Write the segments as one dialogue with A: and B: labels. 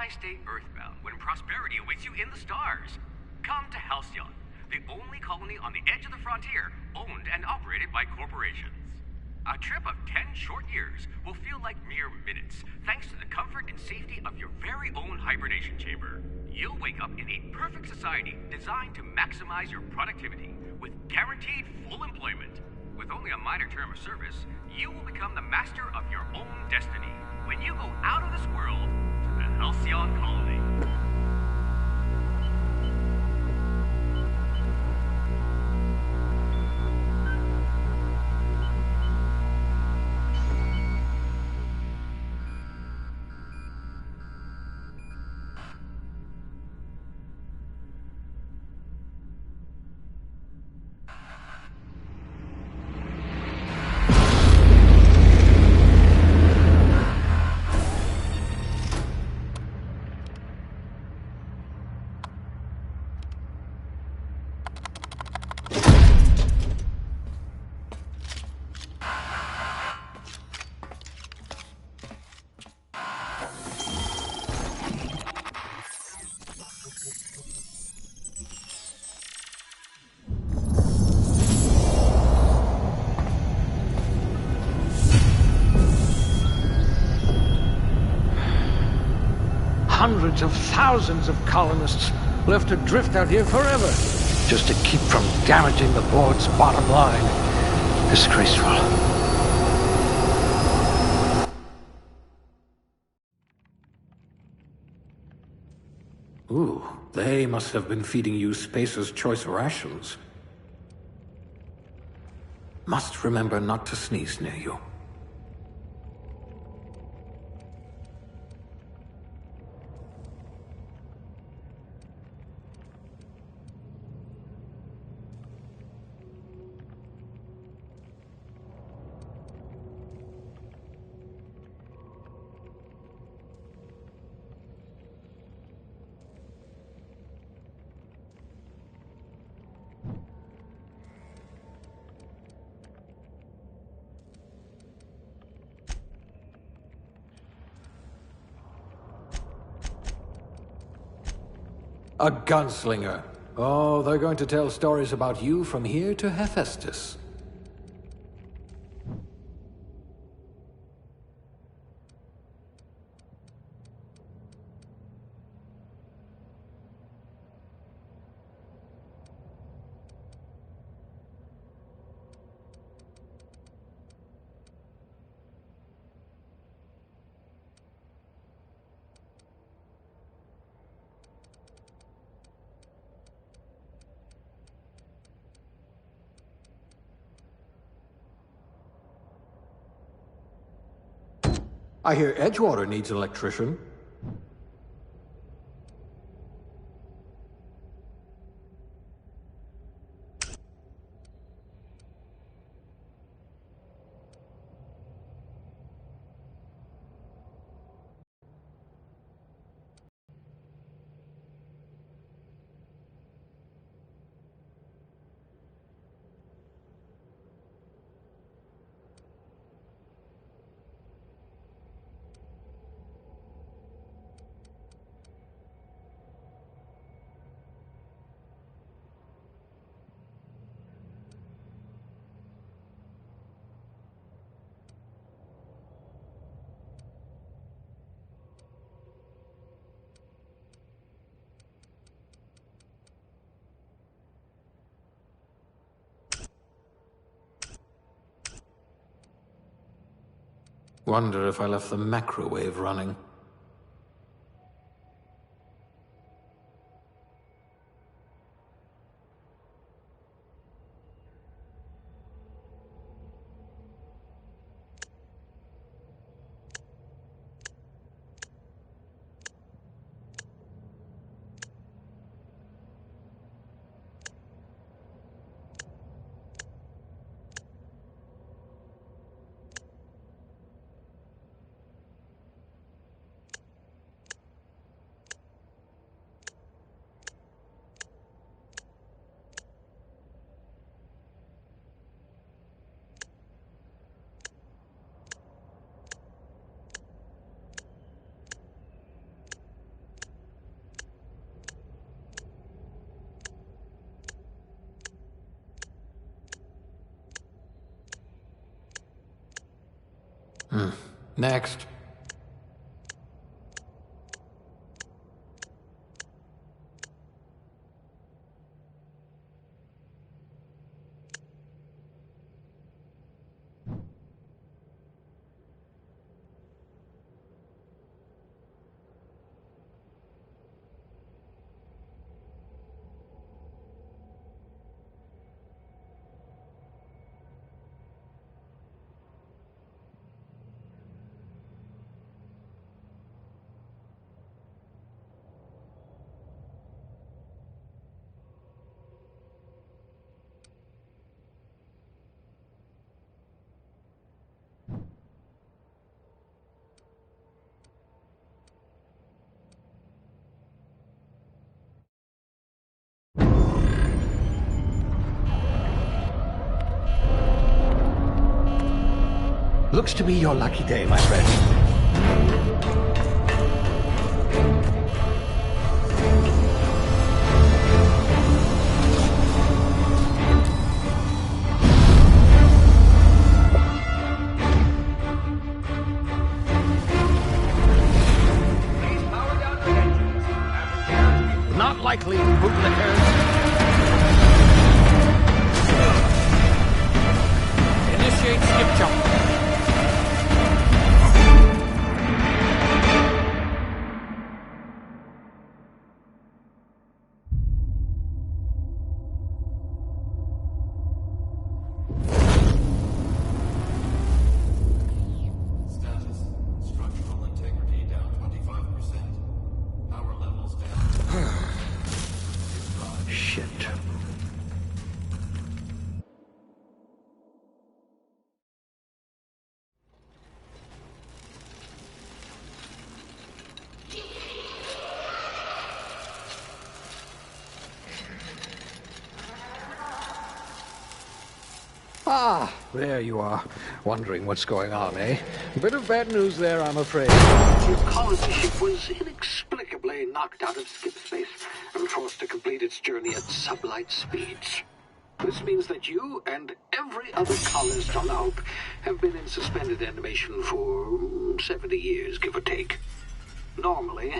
A: why stay earthbound when prosperity awaits you in the stars? Come to Halcyon, the only colony on the edge of the frontier, owned and operated by corporations. A trip of 10 short years will feel like mere minutes, thanks to the comfort and safety of your very own hibernation chamber. You'll wake up in a perfect society designed to maximize your productivity, with guaranteed full employment. With only a minor term of service, you will become the master of your own destiny when you go out of this world to the Halcyon colony.
B: Hundreds of thousands of colonists left adrift out here forever, just to keep from damaging the board's bottom line. Disgraceful. Ooh, they must have been feeding you Spacer's Choice rations. Must remember not to sneeze near you. A gunslinger. Oh, they're going to tell stories about you from here to Hephaestus. I hear Edgewater needs an electrician. Wonder if I left the macrowave running. Next. Looks to be your lucky day, my friend. Not likely, bootlickers. Initiate skip jump. Ah, there you are. Wondering what's going on, eh? Bit of bad news there, I'm afraid.
C: Your colony ship was inexplicably knocked out of skip space and forced to complete its journey at sublight speeds. This means that you and every other colonist on the Hope have been in suspended animation for 70 years, give or take. Normally,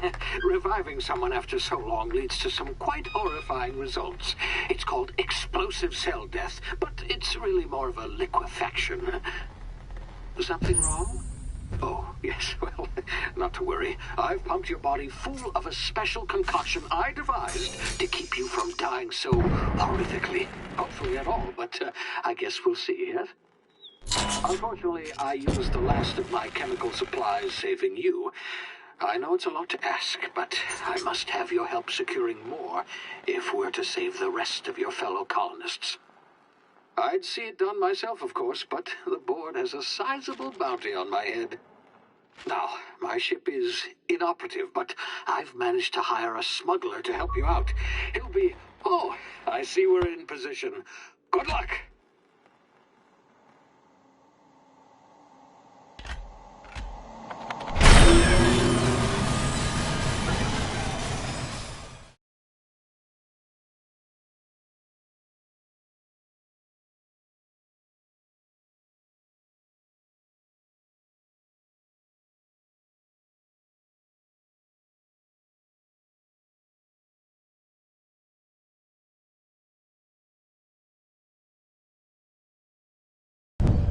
C: reviving someone after so long leads to some quite horrifying results. It's called explosive cell death, but it's really more of a liquefaction. Something wrong? Oh, yes, well, not to worry. I've pumped your body full of a special concoction I devised to keep you from dying so horrifically. Hopefully at all, but I guess we'll see, yes? Unfortunately, I used the last of my chemical supplies saving you. I know it's a lot to ask, but I must have your help securing more if we're to save the rest of your fellow colonists. I'd see it done myself, of course, but the board has a sizable bounty on my head. Now, my ship is inoperative, but I've managed to hire a smuggler to help you out. He'll be... Oh, I see we're in position. Good luck!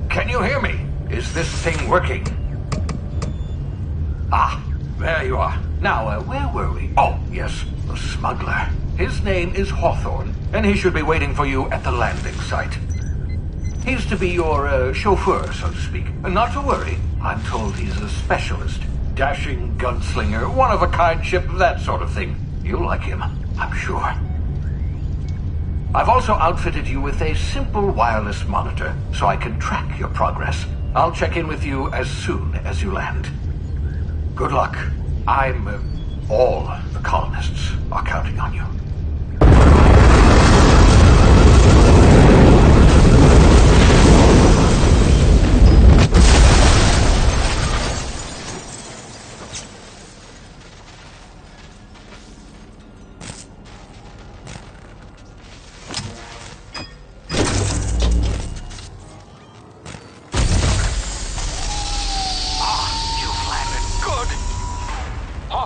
B: Can you hear me? Is this thing working? Ah, there you are. Now, where were we? Oh, yes, the smuggler. His name is Hawthorne, and he should be waiting for you at the landing site. He's to be your chauffeur, so to speak. Not to worry, I'm told he's a specialist. Dashing gunslinger, one-of-a-kind ship, that sort of thing. You'll like him, I'm sure. I've also outfitted you with a simple wireless monitor, so I can track your progress. I'll check in with you as soon as you land. Good luck. All the colonists are counting on you.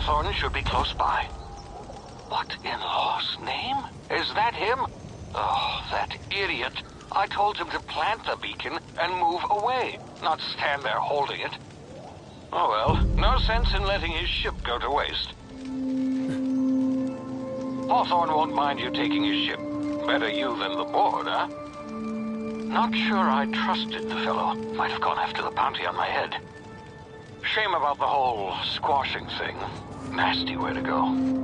C: Hawthorne should be close by. What in law's name? Is that him? Oh, that idiot. I told him to plant the beacon and move away, not stand there holding it. Oh well, no sense in letting his ship go to waste. Hawthorne won't mind you taking his ship. Better you than the board, huh? Not sure I trusted the fellow. Might have gone after the bounty on my head. Shame about the whole squashing thing. Nasty way to go.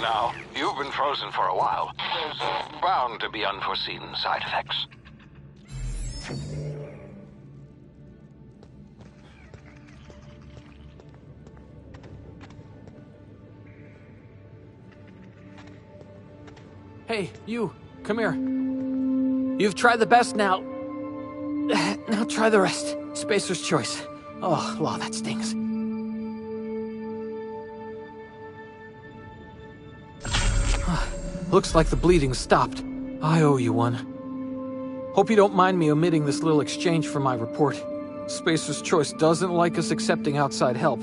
C: Now, you've been frozen for a while. There's bound to be unforeseen side effects.
D: Hey, you, come here. You've tried the best now. Now try the rest. Spacer's choice. Oh, law, that stings. Looks like the bleeding stopped. I owe you one. Hope you don't mind me omitting this little exchange from my report. Spacer's Choice doesn't like us accepting outside help.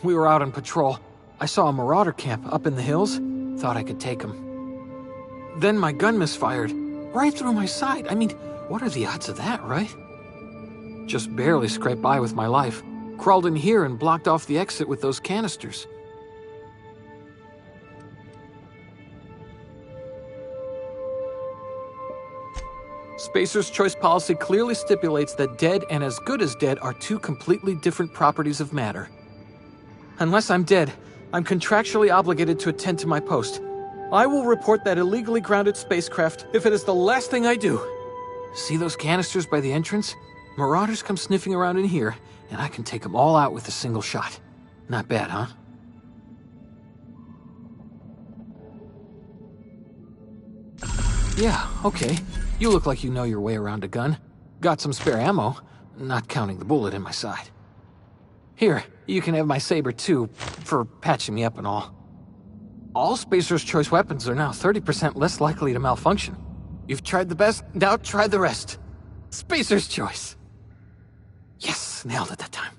D: We were out on patrol. I saw a marauder camp up in the hills. Thought I could take him. Then my gun misfired. Right through my side. I mean, what are the odds of that, right? Just barely scraped by with my life. Crawled in here and blocked off the exit with those canisters. Spacer's Choice policy clearly stipulates that dead and as good as dead are two completely different properties of matter. Unless I'm dead, I'm contractually obligated to attend to my post. I will report that illegally grounded spacecraft if it is the last thing I do. See those canisters by the entrance? Marauders come sniffing around in here, and I can take them all out with a single shot. Not bad, huh? Yeah, okay. You look like you know your way around a gun. Got some spare ammo, not counting the bullet in my side. Here, you can have my saber too, for patching me up and all. All Spacer's Choice weapons are now 30% less likely to malfunction. You've tried the best, now try the rest. Spacer's Choice. Yes, nailed it that time.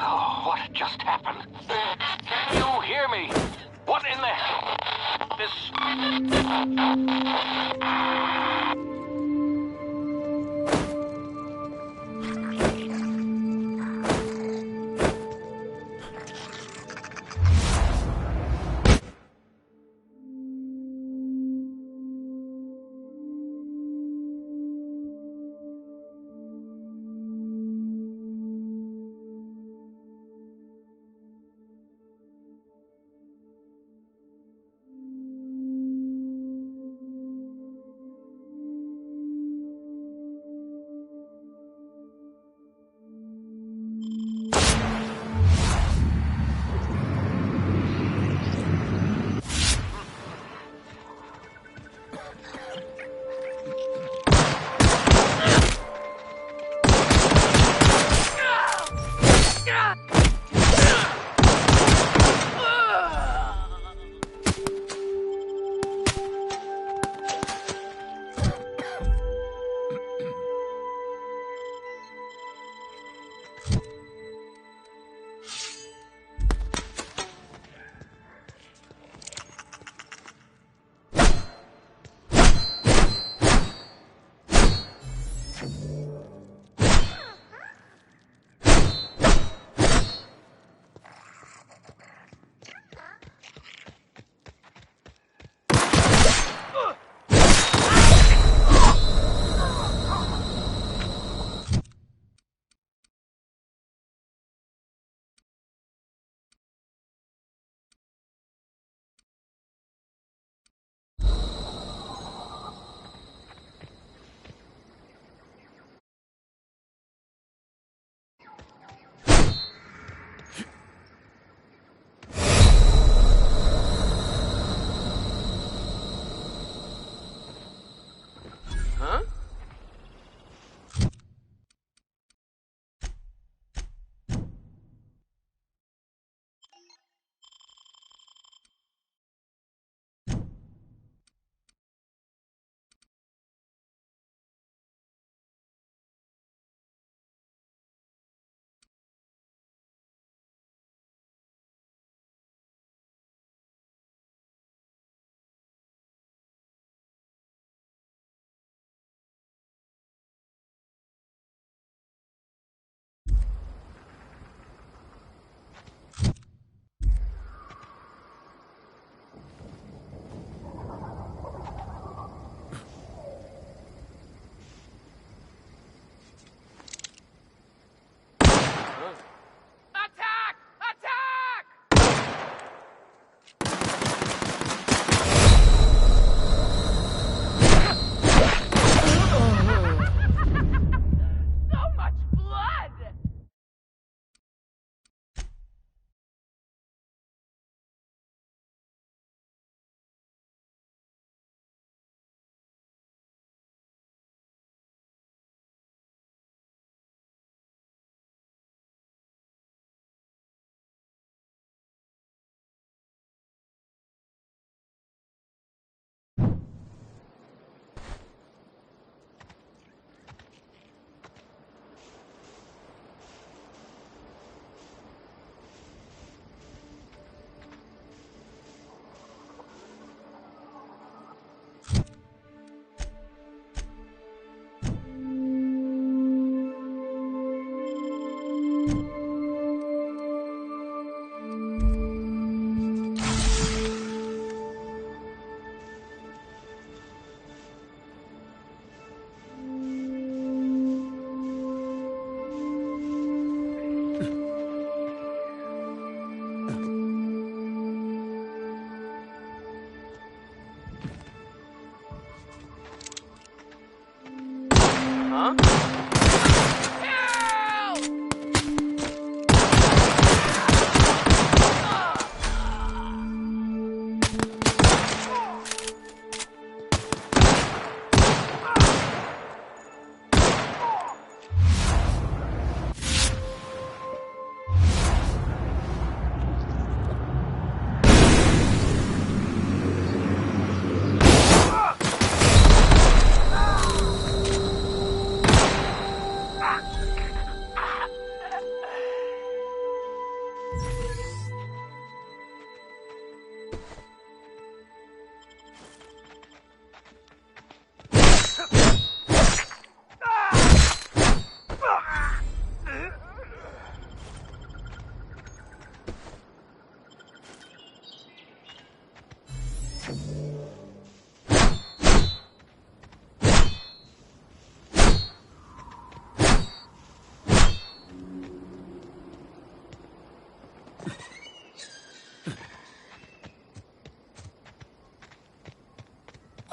C: Oh, what just happened? Can you hear me? What in the hell?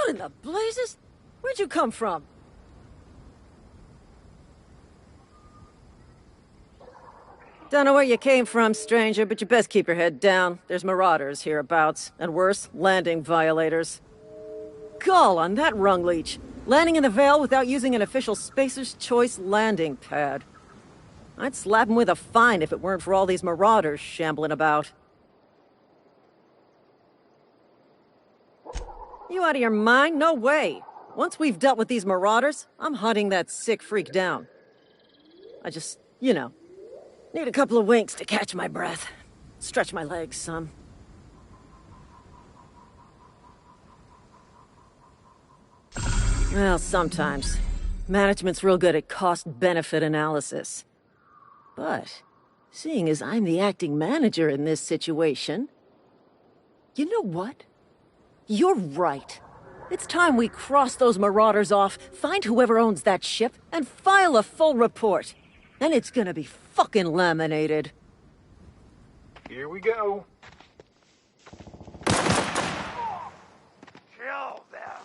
E: What in the blazes? Where'd you come from? Don't know where you came from, stranger, but you best keep your head down. There's marauders hereabouts, and worse, landing violators. Gall on that rung leech. Landing in the Vale without using an official Spacer's Choice landing pad. I'd slap him with a fine if it weren't for all these marauders shambling about. You out of your mind? No way. Once we've dealt with these marauders, I'm hunting that sick freak down. I just, need a couple of winks to catch my breath. Stretch my legs some. Well, sometimes. Management's real good at cost-benefit analysis. But, seeing as I'm the acting manager in this situation... You know what? You're right. It's time we cross those marauders off, find whoever owns that ship, and file a full report. And it's gonna be fucking laminated.
F: Here we go. Kill them.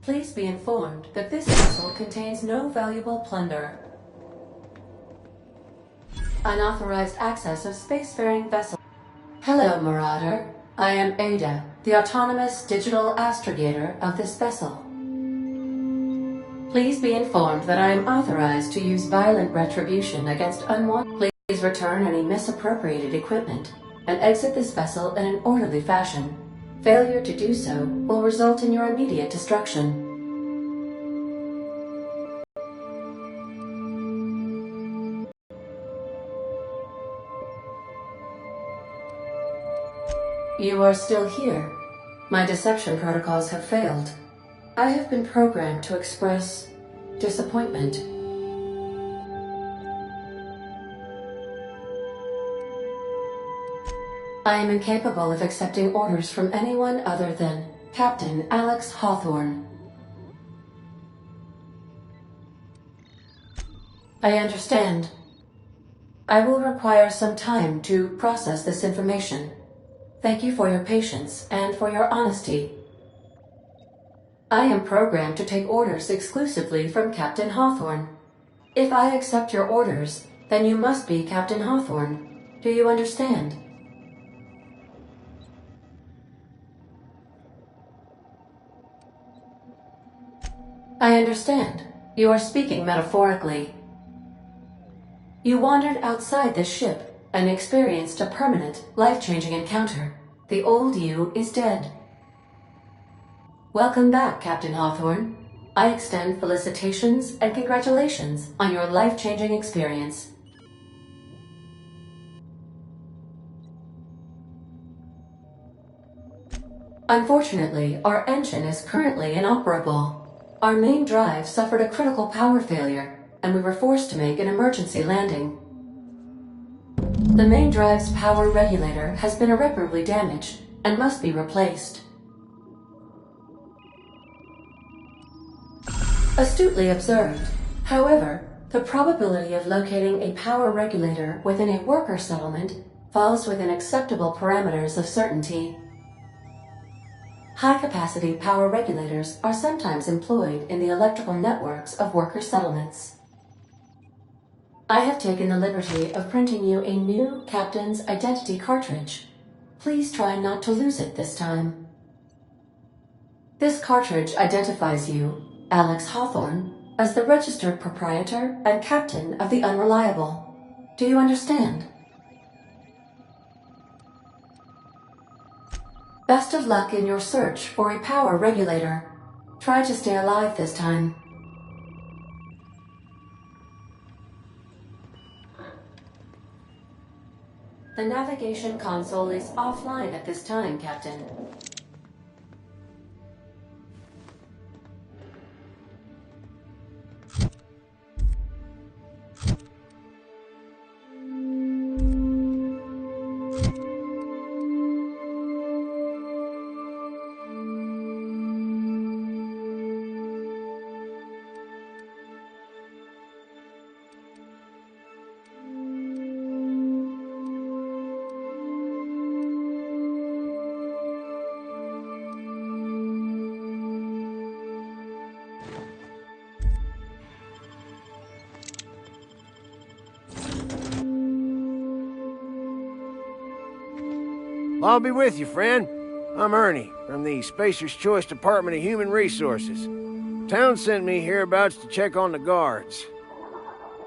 G: Please be informed that this vessel contains no valuable plunder. Unauthorized access of spacefaring vessel. Hello, Marauder. I am Ada, the autonomous digital astrogator of this vessel. Please be informed that I am authorized to use violent retribution against unwanted. Please return any misappropriated equipment and exit this vessel in an orderly fashion. Failure to do so will result in your immediate destruction. You are still here. My deception protocols have failed. I have been programmed to express disappointment. I am incapable of accepting orders from anyone other than Captain Alex Hawthorne. I understand. I will require some time to process this information. Thank you for your patience and for your honesty. I am programmed to take orders exclusively from Captain Hawthorne. If I accept your orders, then you must be Captain Hawthorne. Do you understand? I understand. You are speaking metaphorically. You wandered outside this ship and experienced a permanent, life-changing encounter. The old you is dead. Welcome back, Captain Hawthorne. I extend felicitations and congratulations on your life-changing experience. Unfortunately, our engine is currently inoperable. Our main drive suffered a critical power failure, and we were forced to make an emergency landing. The main drive's power regulator has been irreparably damaged and must be replaced. Astutely observed. However, the probability of locating a power regulator within a worker settlement falls within acceptable parameters of certainty. High-capacity power regulators are sometimes employed in the electrical networks of worker settlements. I have taken the liberty of printing you a new Captain's Identity cartridge. Please try not to lose it this time. This cartridge identifies you, Alex Hawthorne, as the registered proprietor and captain of the Unreliable. Do you understand? Best of luck in your search for a power regulator. Try to stay alive this time. The navigation console is offline at this time, Captain.
H: I'll be with you, friend. I'm Ernie, from the Spacer's Choice Department of Human Resources. Town sent me hereabouts to check on the guards.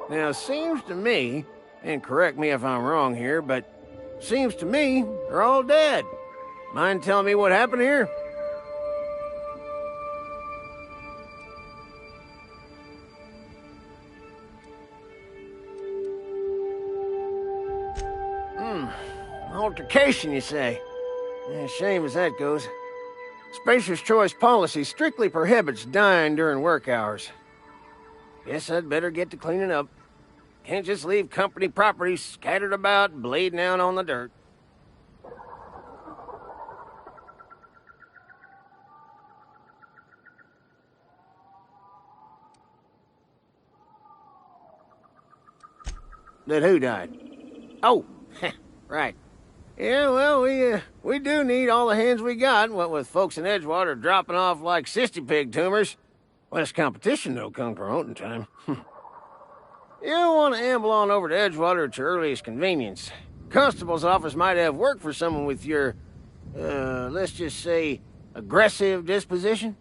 H: Now, it seems to me, and correct me if I'm wrong here, but seems to me they're all dead. Mind telling me what happened here? Altercation, you say? Yeah, shame as that goes. Spacer's Choice policy strictly prohibits dying during work hours. Guess I'd better get to cleaning up. Can't just leave company property scattered about, bleeding out on the dirt. That who died? Oh, right. Yeah, well, we do need all the hands we got, what with folks in Edgewater dropping off like cysty pig tumors. Less competition, though, come promoting time. You'll want to amble on over to Edgewater at your earliest convenience. Constable's office might have work for someone with your, let's just say, aggressive disposition.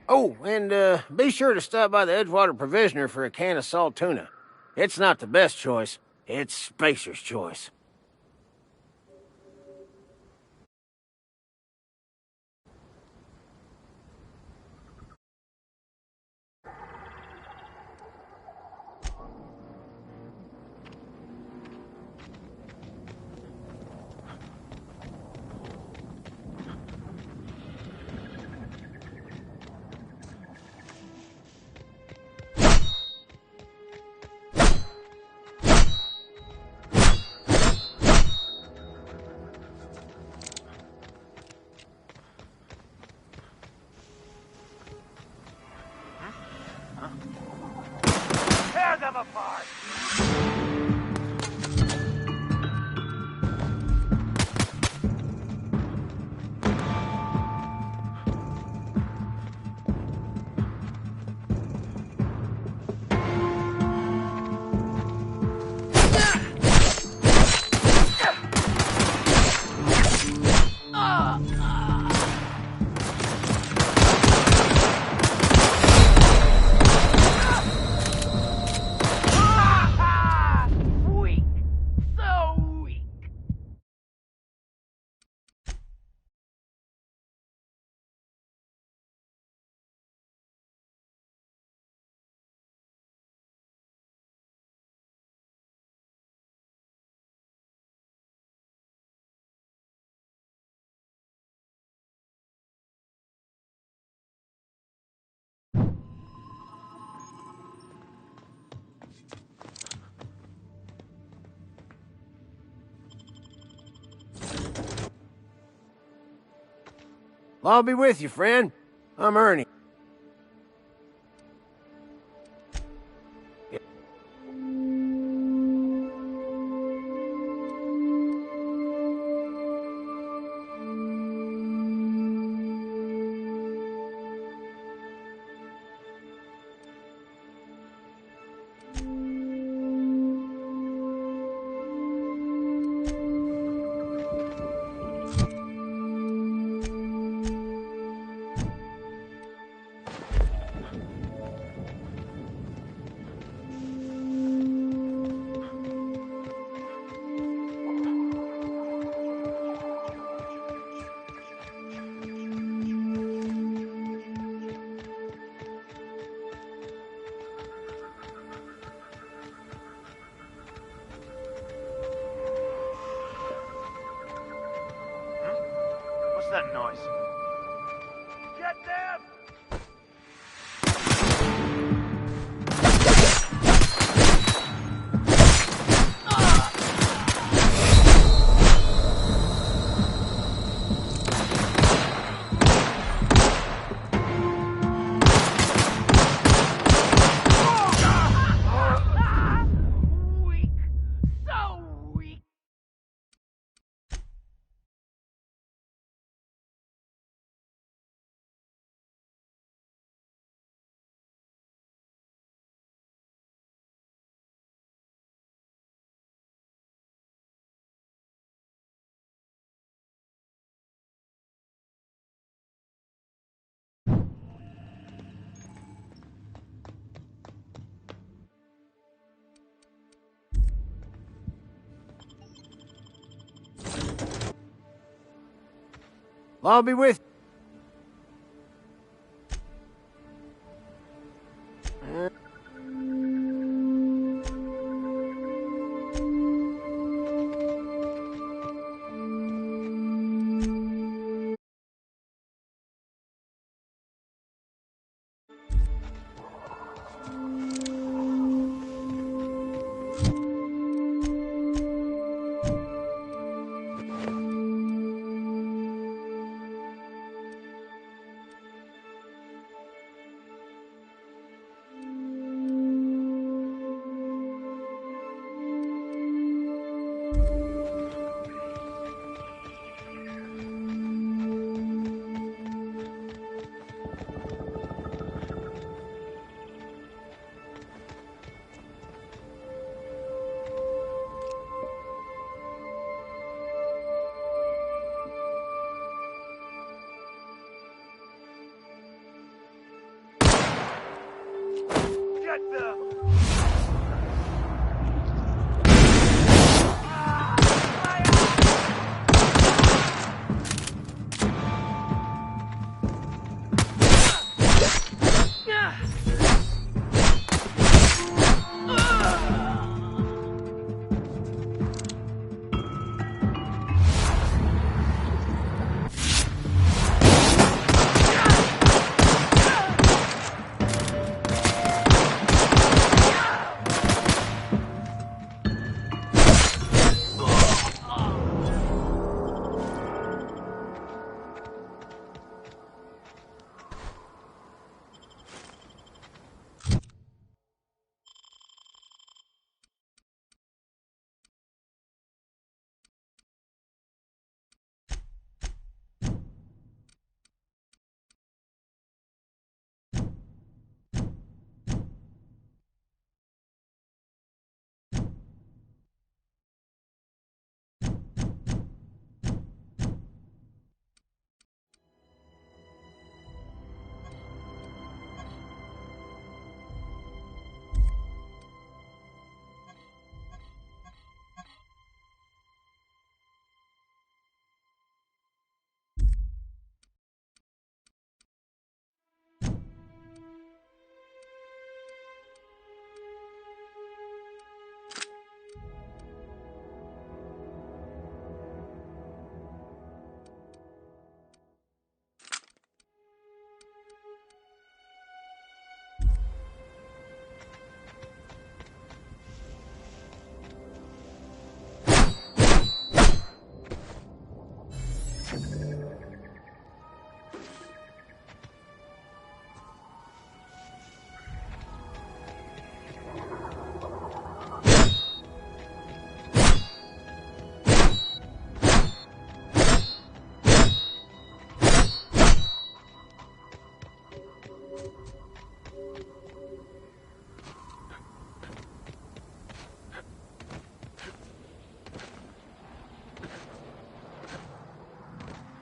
H: Oh, and be sure to stop by the Edgewater Provisioner for a can of salt tuna. It's not the best choice, it's Spacer's choice.
F: Tear them apart! Weak! So weak!
H: I'll be with you, friend. I'm Ernie.
F: What's that noise? Get them! Weak! So weak!
H: I'll be with
F: Get them!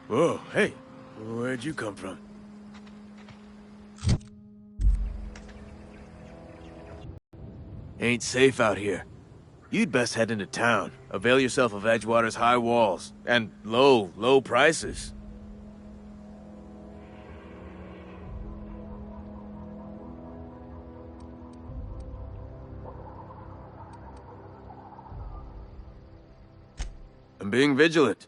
H: Whoa, hey, where'd you come from? Ain't safe out here. You'd best head into town. Avail yourself of Edgewater's high walls. And low prices. I'm being vigilant.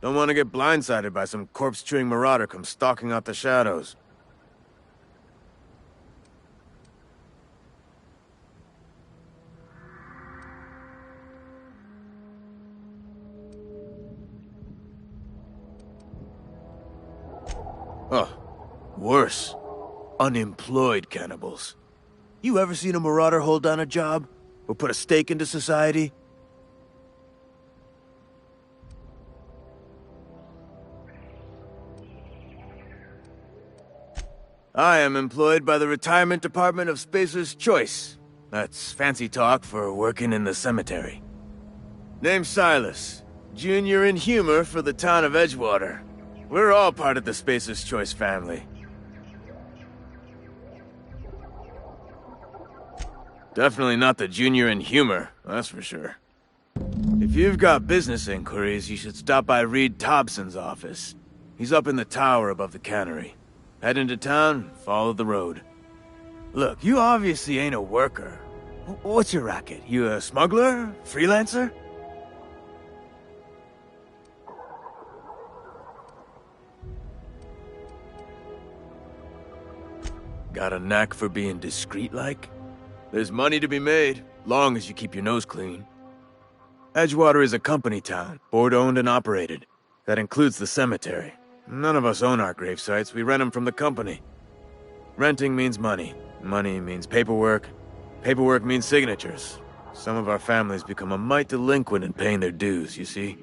H: Don't want to get blindsided by some corpse-chewing marauder come stalking out the shadows. Oh, worse. Unemployed cannibals. You ever seen a marauder hold down a job? Or put a stake into society? I am employed by the Retirement Department of Spacer's Choice. That's fancy talk for working in the cemetery. Name's Silas. Junior in humor for the town of Edgewater. We're all part of the Spacer's Choice family. Definitely not the junior in humor, that's for sure. If you've got business inquiries, you should stop by Reed Thompson's office. He's up in the tower above the cannery. Head into town, follow the road. Look, you obviously ain't a worker. What's your racket? You a smuggler? Freelancer? Got a knack for being discreet-like? There's money to be made, long as you keep your nose clean. Edgewater is a company town, board-owned and operated. That includes the cemetery. None of us own our grave sites, we rent them from the company. Renting means money. Money means paperwork. Paperwork means signatures. Some of our families become a mite delinquent in paying their dues, you see?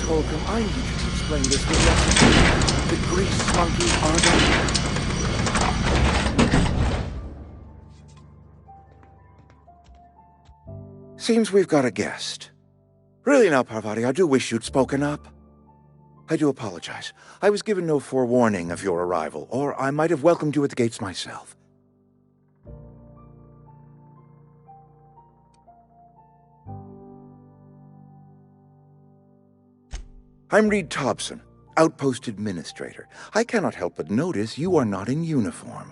I: Holcomb, I need you to explain this with less the grease monkey armor. Seems we've got a guest. Really now, Parvati, I do wish you'd spoken up. I do apologize. I was given no forewarning of your arrival, or I might have welcomed you at the gates myself. I'm Reed Thompson, Outpost Administrator. I cannot help but notice you are not in uniform.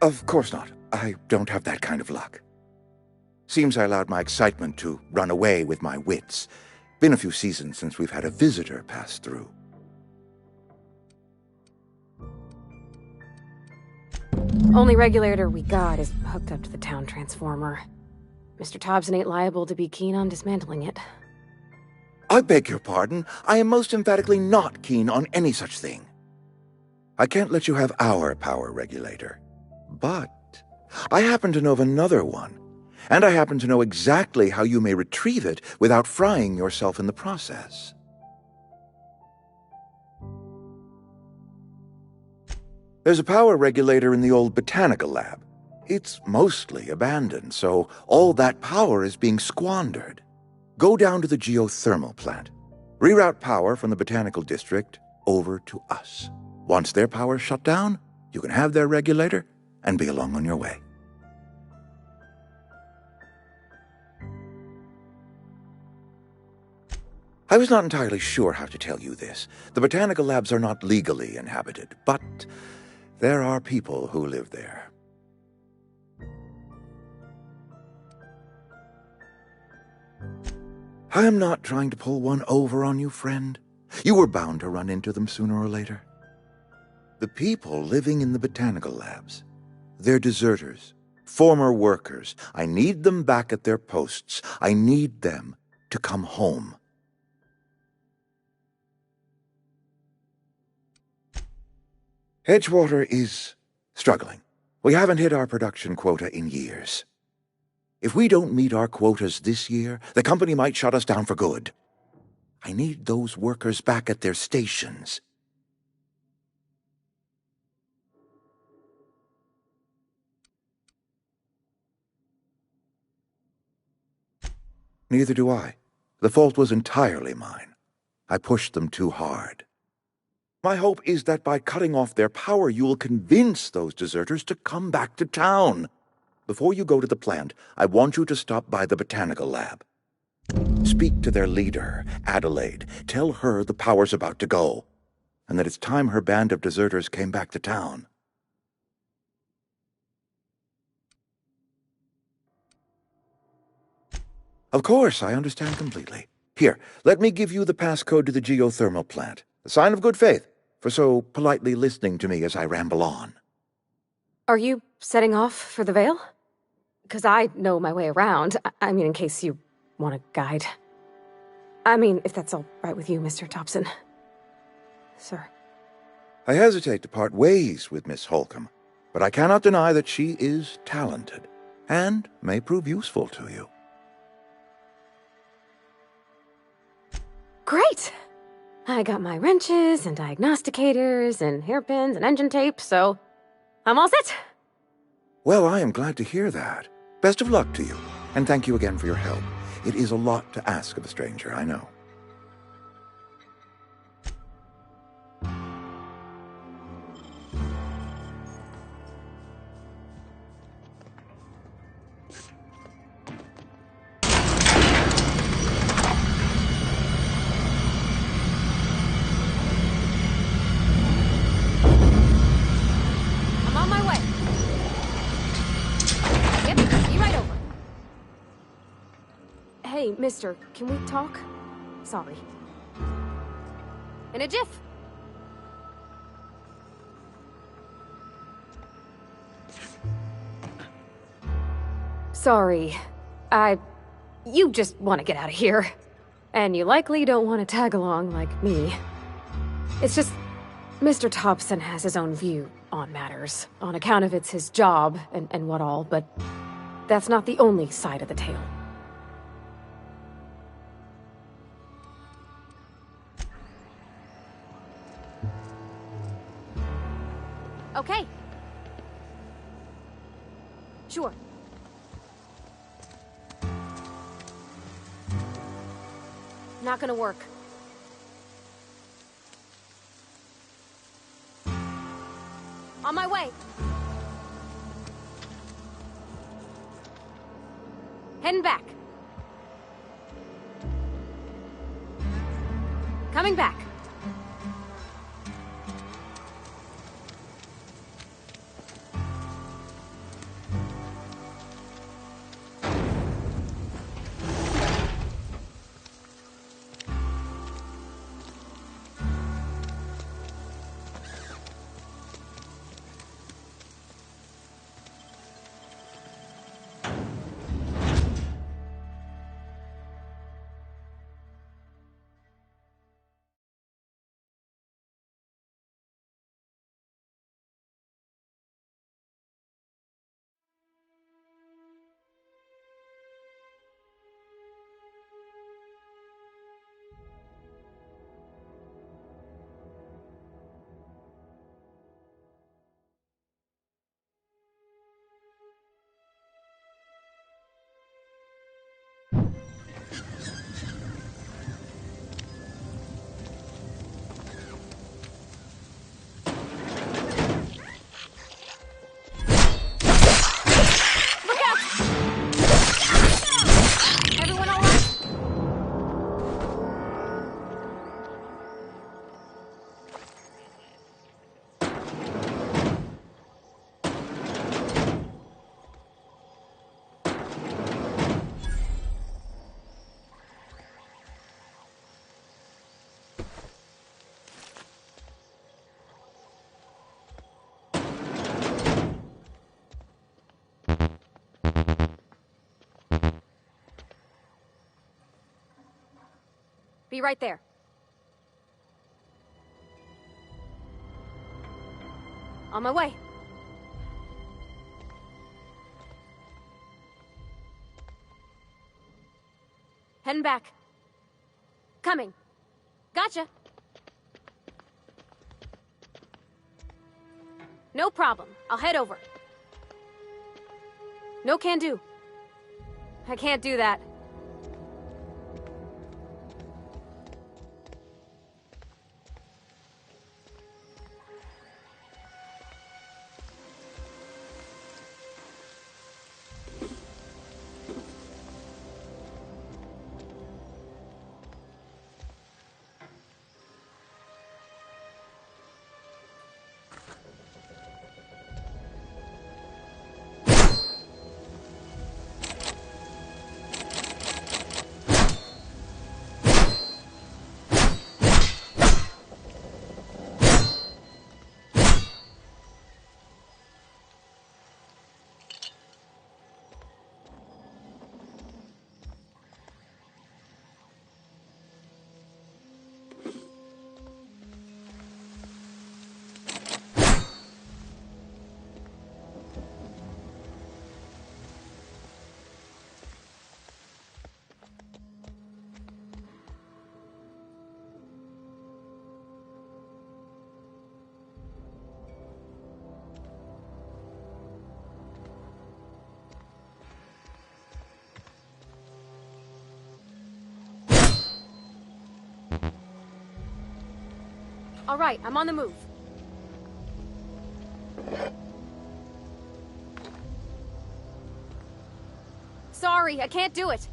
I: Of course not. I don't have that kind of luck. Seems I allowed my excitement to run away with my wits. Been a few seasons since we've had a visitor pass through.
J: Only regulator we got is hooked up to the town transformer. Mr. Thompson ain't liable to be keen on dismantling it.
I: I beg your pardon. I am most emphatically not keen on any such thing. I can't let you have our power regulator. But I happen to know of another one, and I happen to know exactly how you may retrieve it without frying yourself in the process. There's a power regulator in the old botanical lab. It's mostly abandoned, so all that power is being squandered. Go down to the geothermal plant. Reroute power from the botanical district over to us. Once their power's shut down, you can have their regulator and be along on your way. I was not entirely sure how to tell you this. The botanical labs are not legally inhabited, but there are people who live there. I am not trying to pull one over on you, friend. You were bound to run into them sooner or later. The people living in the botanical labs, they're deserters, former workers. I need them back at their posts. I need them to come home. Edgewater is struggling. We haven't hit our production quota in years. If we don't meet our quotas this year, the company might shut us down for good. I need those workers back at their stations. Neither do I. The fault was entirely mine. I pushed them too hard. My hope is that by cutting off their power, you will convince those deserters to come back to town. Before you go to the plant, I want you to stop by the botanical lab. Speak to their leader, Adelaide. Tell her the power's about to go, and that it's time her band of deserters came back to town. Of course, I understand completely. Here, let me give you the passcode to the geothermal plant. A sign of good faith, for so politely listening to me as I ramble on.
J: Are you setting off for the Vale? Because I know my way around. I mean, in case you want a guide. I mean, if that's all right with you, Mr. Thompson. Sir.
I: I hesitate to part ways with Miss Holcomb, but I cannot deny that she is talented, and may prove useful to you.
J: Great! I got my wrenches and diagnosticators and hairpins and engine tape, so I'm all set.
I: Well, I am glad to hear that. Best of luck to you, and thank you again for your help. It is a lot to ask of a stranger, I know.
J: Hey, mister, can we talk? Sorry. In a jiff. Sorry. You just want to get out of here. And you likely don't want to tag along like me. It's just, Mr. Thompson has his own view on matters, on account of it's his job and what all, but that's not the only side of the tale. Okay. Sure. Not gonna work. On my way. Heading back. Coming back. Everyone all right? Be right there. On my way. Heading back. Coming. Gotcha. No problem. I'll head over. No can do. I can't do that. All right, I'm on the move. Sorry, I can't do it.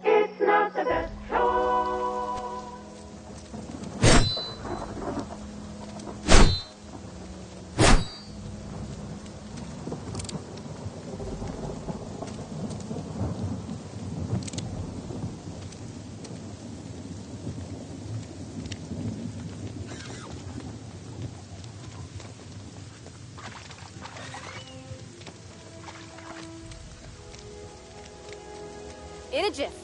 K: It's not the best show.
J: In a jiff.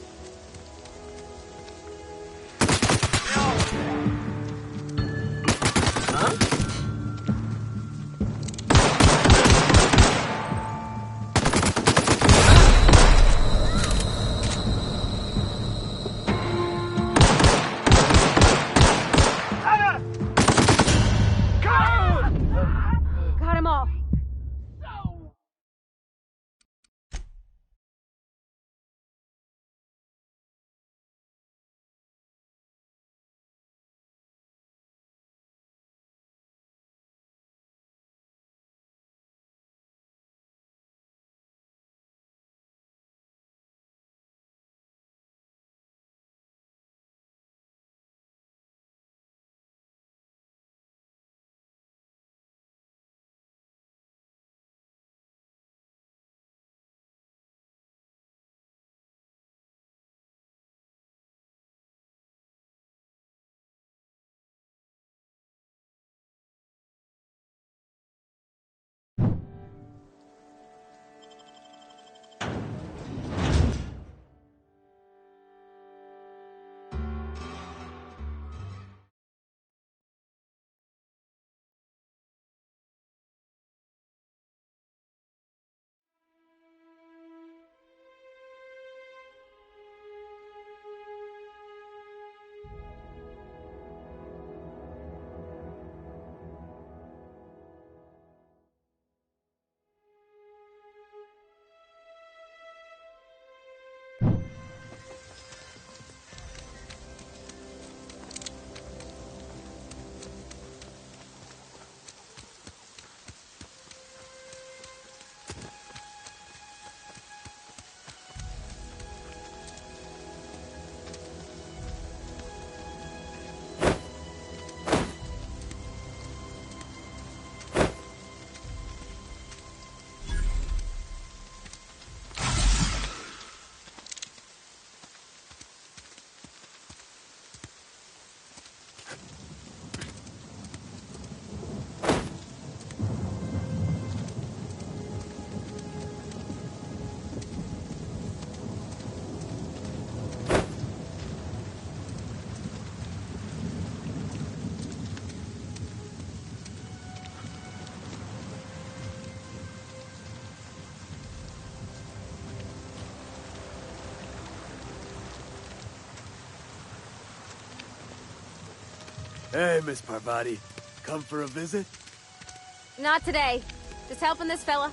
J: Got him all.
L: Hey, Miss Parvati. Come for a visit?
J: Not today. Just helping this fella.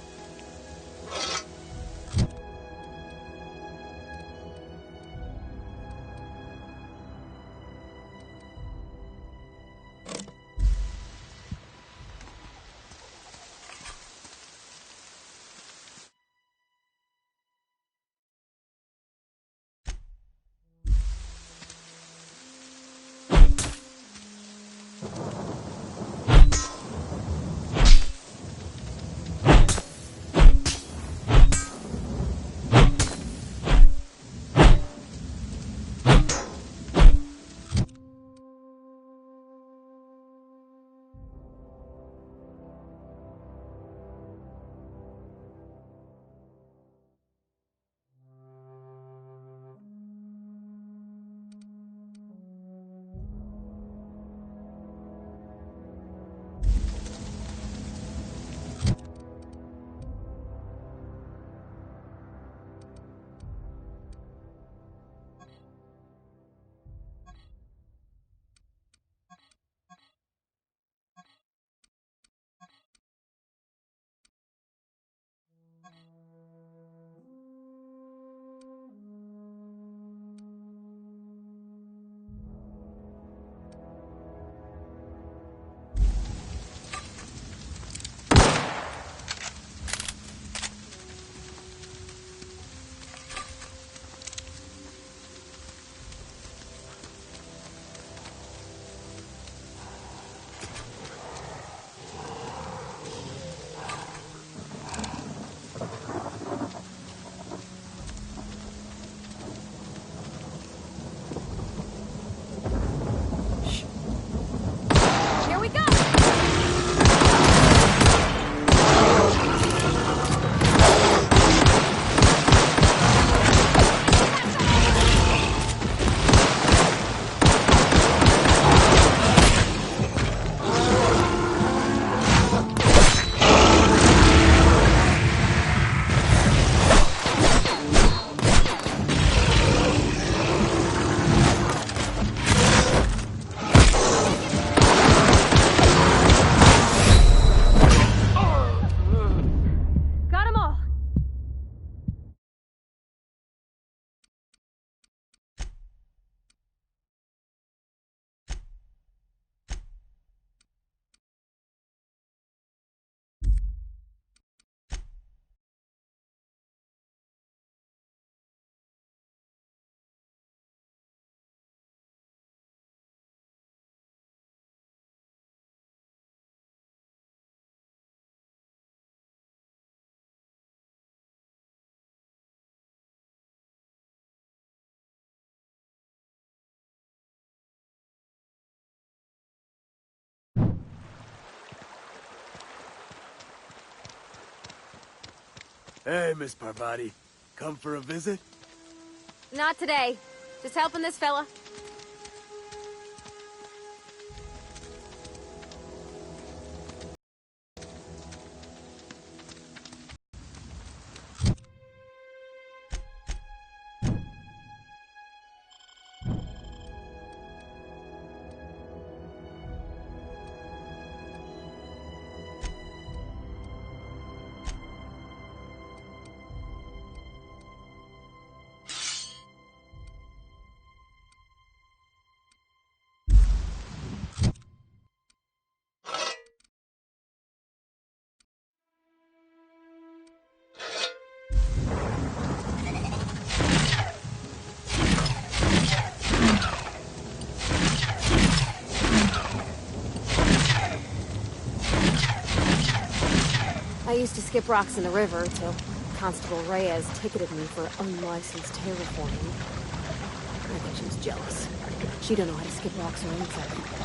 L: Hey, Miss Parvati. Come for a visit?
J: Not today. Just helping this fella. I used to skip rocks in the river till Constable Reyes ticketed me for unlicensed terraforming. I think she was jealous. She don't know how to skip rocks her own self.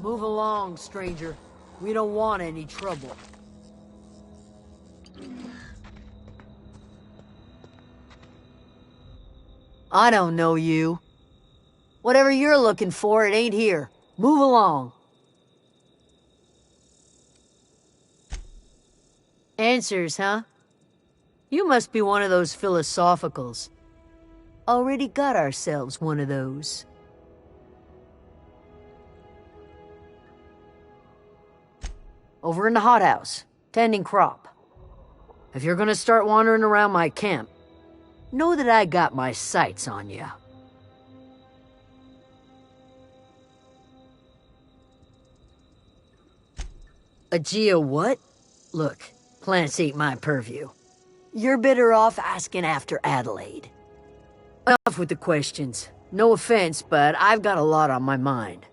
M: Move along, stranger. We don't want any trouble. I don't know you. Whatever you're looking for, it ain't here. Move along. Answers, huh? You must be one of those philosophicals. Already got ourselves one of those. Over in the hothouse, tending crop. If you're gonna start wandering around my camp, know that I got my sights on you. A Geo what? Look, plants ain't my purview. You're better off asking after Adelaide. Enough with the questions. No offense, but I've got a lot on my mind.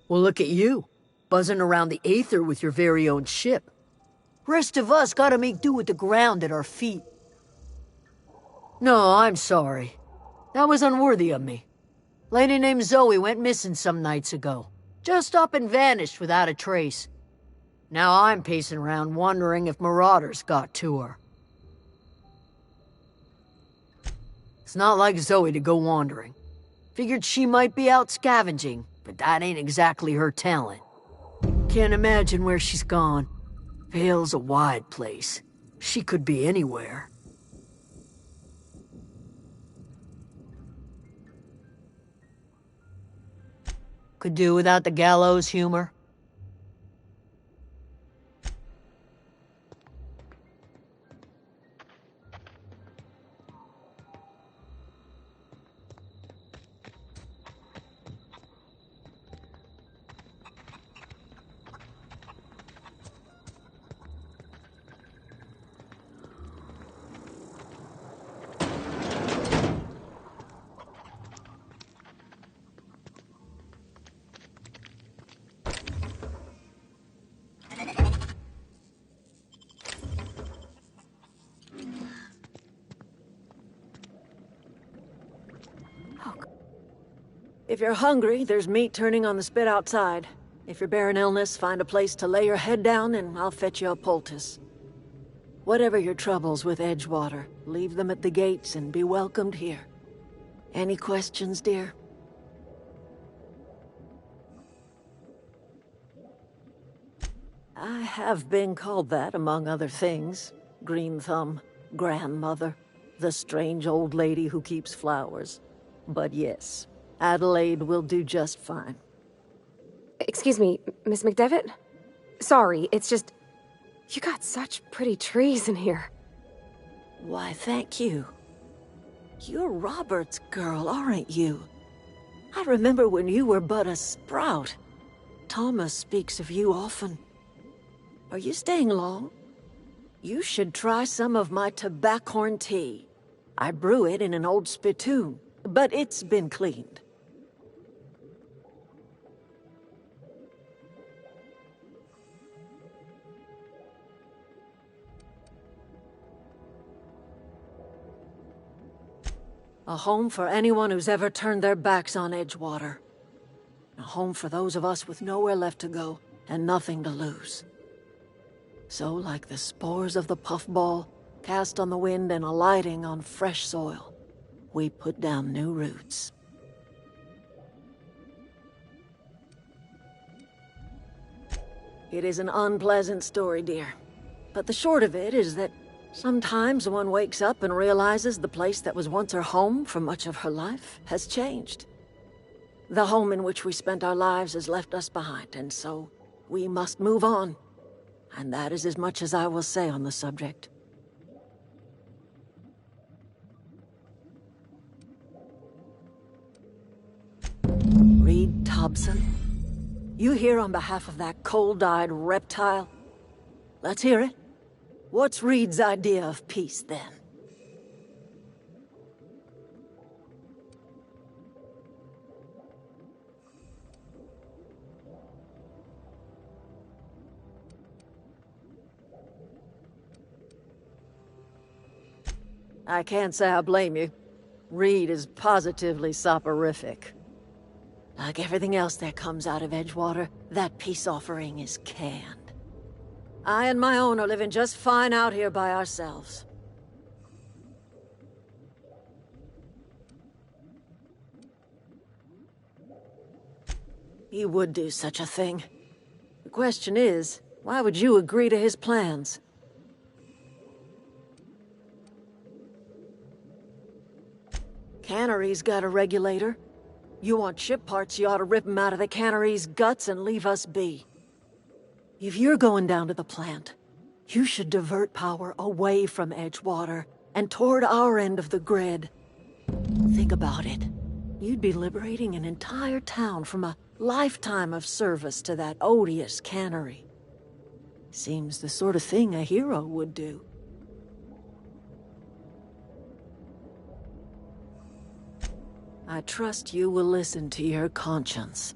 M: Well, look at you, buzzing around the Aether with your very own ship. Rest of us gotta make do with the ground at our feet. No, I'm sorry. That was unworthy of me. Lady named Zoe went missing some nights ago. Just up and vanished without a trace. Now I'm pacing around wondering if marauders got to her. It's not like Zoe to go wandering. Figured she might be out scavenging, but that ain't exactly her talent. Can't imagine where she's gone. Vale's a wide place. She could be anywhere. Could do without the gallows humor.
E: If you're hungry, there's meat turning on the spit outside. If you're bearing illness, find a place to lay your head down and I'll fetch you a poultice. Whatever your troubles with Edgewater, leave them at the gates and be welcomed here. Any questions, dear? I have been called that, among other things. Green Thumb, grandmother, the strange old lady who keeps flowers. But yes, Adelaide will do just fine.
J: Excuse me, Miss McDevitt? Sorry, it's just... You got such pretty trees in here.
E: Why, thank you. You're Robert's girl, aren't you? I remember when you were but a sprout. Thomas speaks of you often. Are you staying long? You should try some of my tobaccorn tea. I brew it in an old spittoon, but it's been cleaned. A home for anyone who's ever turned their backs on Edgewater. A home for those of us with nowhere left to go and nothing to lose. So, like the spores of the puffball, cast on the wind and alighting on fresh soil, we put down new roots. It is an unpleasant story, dear. But the short of it is that sometimes one wakes up and realizes the place that was once her home for much of her life has changed. The home in which we spent our lives has left us behind, and so we must move on. And that is as much as I will say on the subject. Reed Thompson? You here on behalf of that cold-eyed reptile? Let's hear it. What's Reed's idea of peace, then? I can't say I blame you. Reed is positively soporific. Like everything else that comes out of Edgewater, that peace offering is canned. I and my own are living just fine out here by ourselves. He would do such a thing. The question is, why would you agree to his plans? Cannery's got a regulator. You want ship parts, you ought to rip 'em out of the cannery's guts and leave us be. If you're going down to the plant, you should divert power away from Edgewater and toward our end of the grid. Think about it. You'd be liberating an entire town from a lifetime of service to that odious cannery. Seems the sort of thing a hero would do. I trust you will listen to your conscience.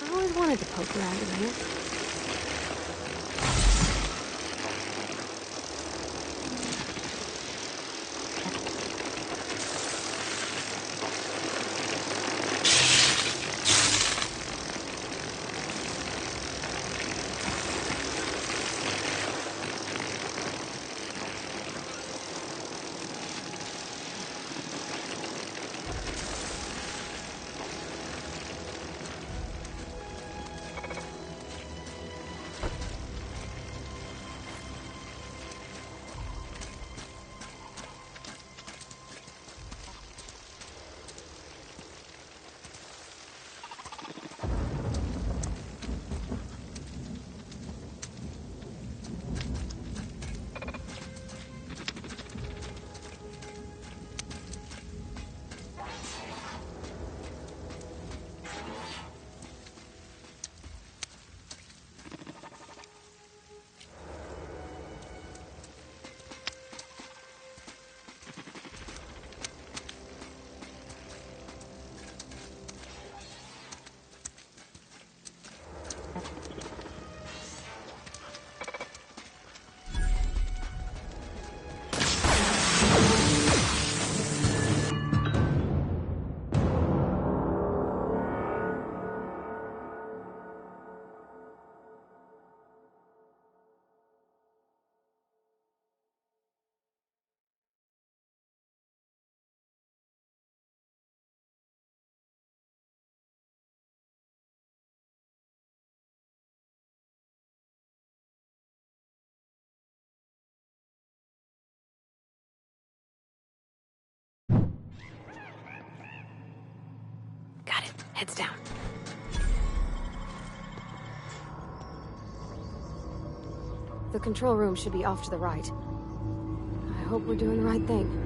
J: I always wanted to poke around in here. Got it. Heads down. The control room should be off to the right. I hope we're doing the right thing.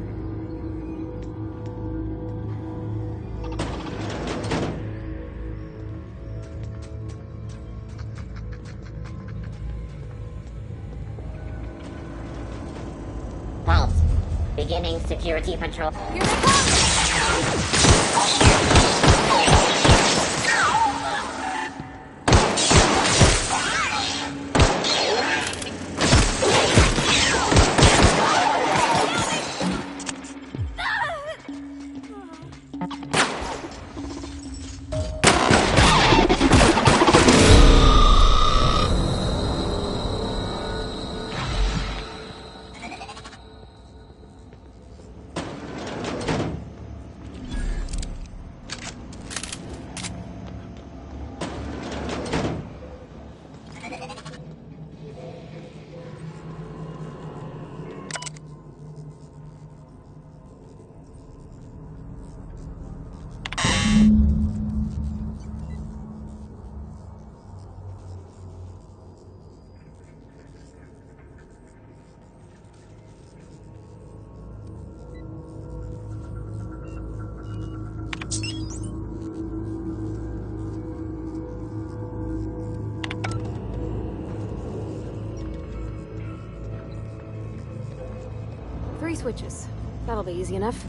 N: Pulse. Beginning security patrol.
J: Here they come! Three switches. That'll be easy enough.